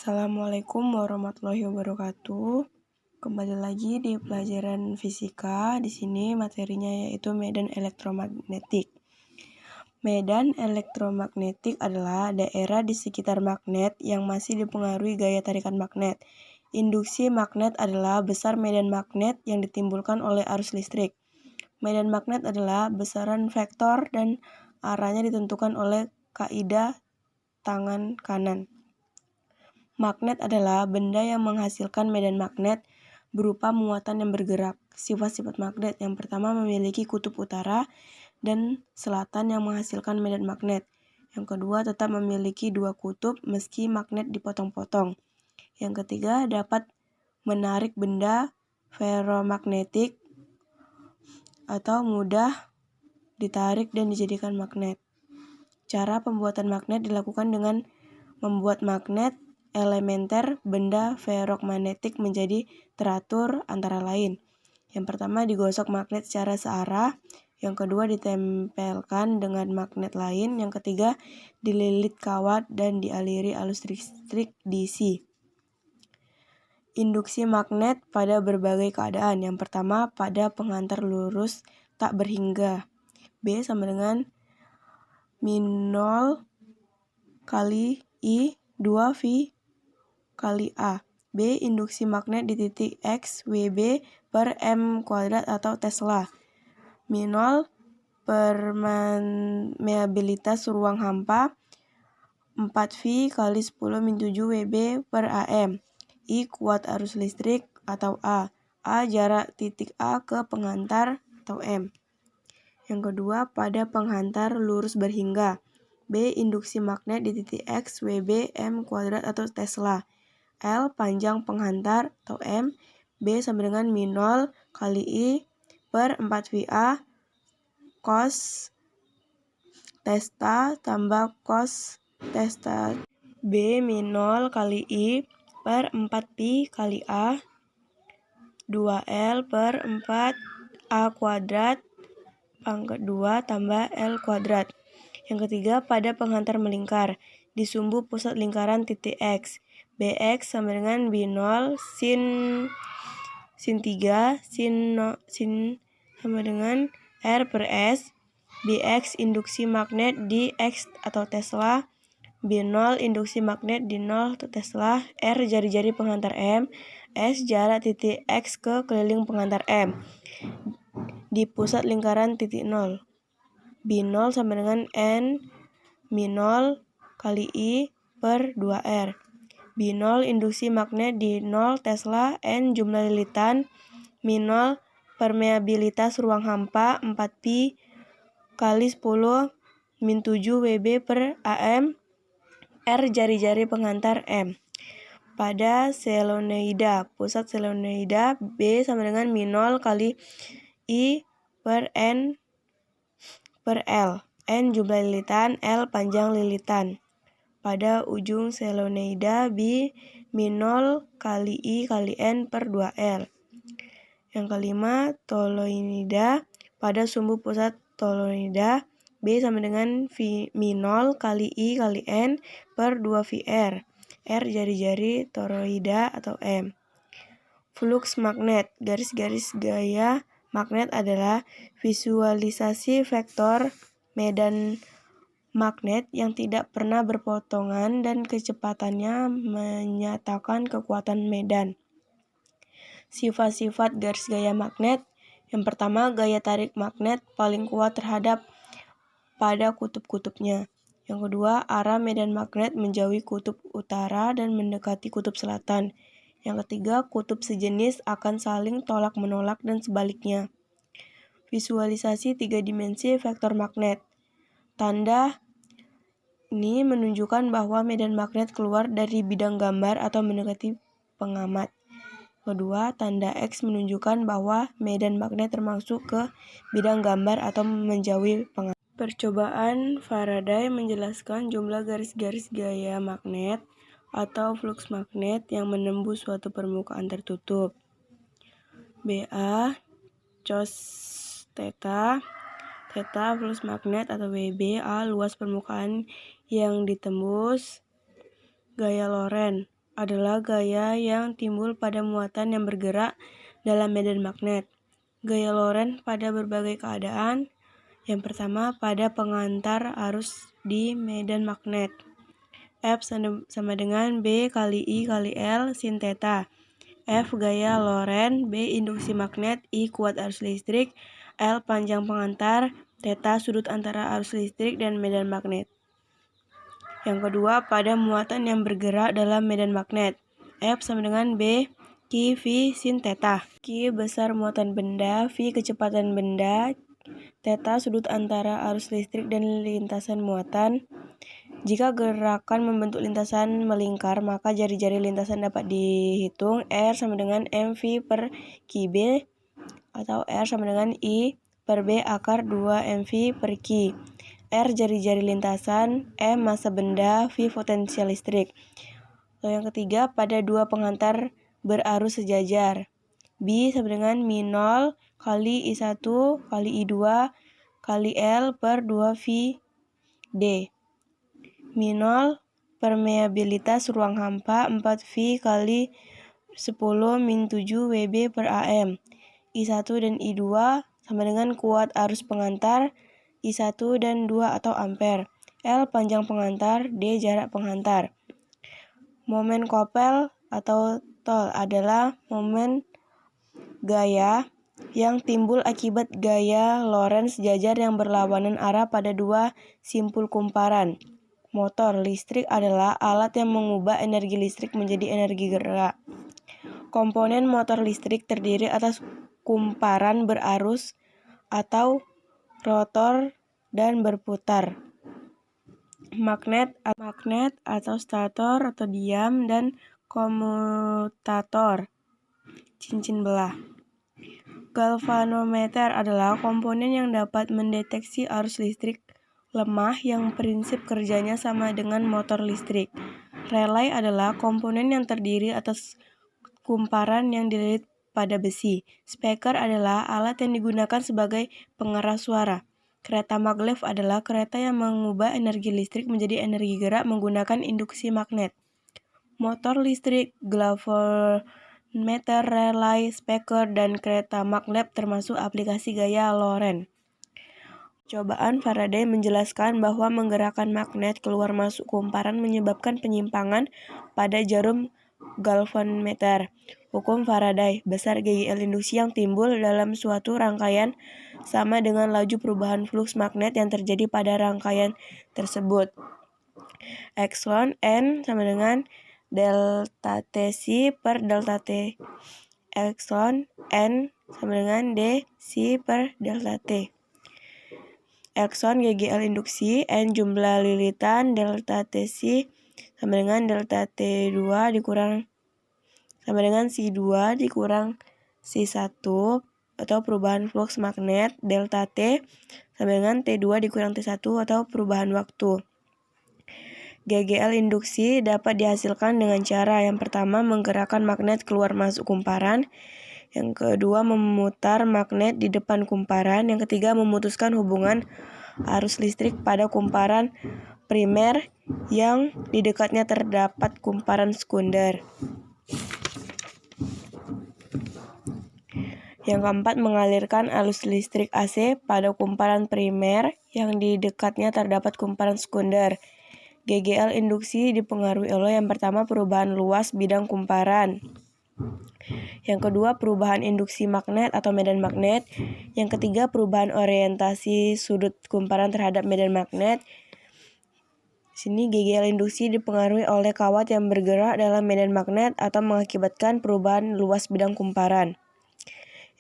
Assalamualaikum warahmatullahi wabarakatuh. Kembali lagi di pelajaran fisika. Di sini materinya yaitu medan elektromagnetik. Medan elektromagnetik adalah daerah di sekitar magnet yang masih dipengaruhi gaya tarikan magnet. Induksi magnet adalah besar medan magnet yang ditimbulkan oleh arus listrik. Medan magnet adalah besaran vektor dan arahnya ditentukan oleh kaidah tangan kanan. Magnet adalah benda yang menghasilkan medan magnet berupa muatan yang bergerak. Sifat-sifat magnet yang pertama memiliki kutub utara dan selatan yang menghasilkan medan magnet. Yang kedua tetap memiliki dua kutub meski magnet dipotong-potong. Yang ketiga dapat menarik benda ferromagnetik atau mudah ditarik dan dijadikan magnet. Cara pembuatan magnet dilakukan dengan membuat magnet elementer benda ferromagnetik menjadi teratur antara lain. Yang pertama digosok magnet secara searah, yang kedua ditempelkan dengan magnet lain, yang ketiga dililit kawat dan dialiri arus listrik DC. Induksi magnet pada berbagai keadaan. Yang pertama pada penghantar lurus tak berhingga. B sama dengan min0 kali I 2V kali A. B. Induksi magnet di titik X WB per M kuadrat atau Tesla. min0 permeabilitas ruang hampa 4V kali 10 min 7 WB per AM. I. Kuat arus listrik atau A. A. Jarak titik A ke penghantar atau M. Yang kedua pada penghantar lurus berhingga. B. Induksi magnet di titik X WB M kuadrat atau Tesla. L. Panjang penghantar atau M. B sama dengan min0 kali I per 4VA cos theta tambah cos theta. B min0 kali I per 4Pi kali A 2L per 4A kuadrat pangkat 2 tambah L kuadrat. Yang ketiga pada penghantar melingkar di sumbu pusat lingkaran titik X. Bx sama dengan B0 sin 3 sin sama dengan R per S. Bx induksi magnet di X atau Tesla. B0 induksi magnet di 0 atau Tesla. R jari-jari penghantar M. S jarak titik X ke keliling penghantar M di pusat lingkaran titik 0. B0 sama dengan N min0 kali I per 2R. B0 induksi magnet di 0 Tesla. N jumlah lilitan. min0 permeabilitas ruang hampa 4Pi kali 10 min 7 WB per AM. R jari-jari penghantar M. Pada selenoida, pusat selenoida B sama dengan min0 kali I per N per L. N jumlah lilitan, L panjang lilitan. Pada ujung selenoida B min0 kali I kali N per 2L. Yang kelima toluidea. Pada sumbu pusat toluidea B sama dengan min0 kali I kali N per 2VR. R jari-jari toroida atau M. Flux magnet. Garis-garis gaya magnet adalah visualisasi vektor medan magnet yang tidak pernah berpotongan dan kecepatannya menyatakan kekuatan medan. Sifat-sifat garis gaya magnet. Yang pertama, gaya tarik magnet paling kuat terhadap pada kutub-kutubnya. Yang kedua, arah medan magnet menjauhi kutub utara dan mendekati kutub selatan. Yang ketiga, kutub sejenis akan saling tolak-menolak dan sebaliknya. Visualisasi 3 dimensi vektor magnet. Tanda ini menunjukkan bahwa medan magnet keluar dari bidang gambar atau mendekati pengamat. Kedua, tanda X menunjukkan bahwa medan magnet termasuk ke bidang gambar atau menjauhi pengamat. Percobaan Faraday menjelaskan jumlah garis-garis gaya magnet atau flux magnet yang menembus suatu permukaan tertutup. BA cos theta. Theta flux magnet atau WB. A luas permukaan yang ditembus. Gaya Lorentz. adalah gaya yang timbul pada muatan yang bergerak dalam medan magnet. Gaya Lorentz pada berbagai keadaan. Yang pertama, pada pengantar arus di medan magnet. F sama dengan B kali I kali L sin theta. F gaya Lorentz, B induksi magnet, I kuat arus listrik, L panjang pengantar, theta sudut antara arus listrik dan medan magnet. Yang kedua, pada muatan yang bergerak dalam medan magnet. F sama dengan B Q V sin theta. Q besar muatan benda, V kecepatan benda, theta sudut antara arus listrik dan lintasan muatan. Jika gerakan membentuk lintasan melingkar, maka jari-jari lintasan dapat dihitung. R sama dengan mv per QB atau R sama dengan I per B akar 2 mv per Q. R jari-jari lintasan, M massa benda, V potensial listrik. Lalu yang ketiga, pada dua pengantar berarus sejajar. B sama dengan min 0 kali I1 kali I2 kali L per 2V D. Min 0 permeabilitas ruang hampa 4V kali 10 min 7 WB per AM. I1 dan I2 sama dengan kuat arus pengantar I1 dan 2 atau ampere. L panjang pengantar, D jarak pengantar. Momen kopel atau tol adalah momen gaya yang timbul akibat gaya Lorentz sejajar yang berlawanan arah pada dua simpul kumparan. Motor listrik adalah alat yang mengubah energi listrik menjadi energi gerak. Komponen motor listrik terdiri atas kumparan berarus atau rotor dan berputar, magnet atau stator atau diam, dan komutator, cincin belah. Galvanometer adalah komponen yang dapat mendeteksi arus listrik lemah yang prinsip kerjanya sama dengan motor listrik. Relay adalah komponen yang terdiri atas kumparan yang dililit pada besi. Speaker adalah alat yang digunakan sebagai pengeras suara. Kereta maglev adalah kereta yang mengubah energi listrik menjadi energi gerak menggunakan induksi magnet. Motor listrik, galvanometer, relay, speaker, dan kereta maglev termasuk aplikasi gaya Lorentz. Cobaan Faraday menjelaskan bahwa menggerakkan magnet keluar masuk kumparan menyebabkan penyimpangan pada jarum galvanometer. Hukum Faraday, besar GGL induksi yang timbul dalam suatu rangkaian sama dengan laju perubahan fluks magnet yang terjadi pada rangkaian tersebut. Epsilon N sama dengan delta TC per delta T. Epsilon N sama dengan D C per delta T. Epsilon GGL induksi, N jumlah lilitan, delta TC sama dengan delta T2 dikurang sama dengan C2 dikurang C1 atau perubahan fluks magnet, delta T sama dengan T2 dikurang T1 atau perubahan waktu. GGL induksi dapat dihasilkan dengan cara yang pertama menggerakkan magnet keluar masuk kumparan, yang kedua memutar magnet di depan kumparan, yang ketiga memutuskan hubungan arus listrik pada kumparan primer yang di dekatnya terdapat kumparan sekunder. Yang keempat, mengalirkan arus listrik AC pada kumparan primer yang di dekatnya terdapat kumparan sekunder. GGL induksi dipengaruhi oleh yang pertama perubahan luas bidang kumparan. Yang kedua, perubahan induksi magnet atau medan magnet. Yang ketiga, perubahan orientasi sudut kumparan terhadap medan magnet. Sini GGL induksi dipengaruhi oleh kawat yang bergerak dalam medan magnet atau mengakibatkan perubahan luas bidang kumparan.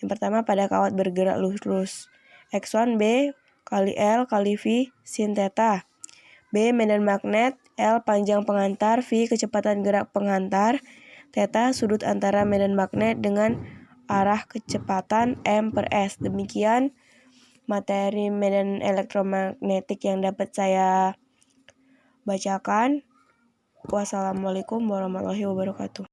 Yang pertama, pada kawat bergerak lurus. X1 B kali L kali V sin theta. B medan magnet, L panjang pengantar, V kecepatan gerak pengantar, theta sudut antara medan magnet dengan arah kecepatan M per S. Demikian materi medan elektromagnetik yang dapat saya bacakan. Wassalamualaikum warahmatullahi wabarakatuh.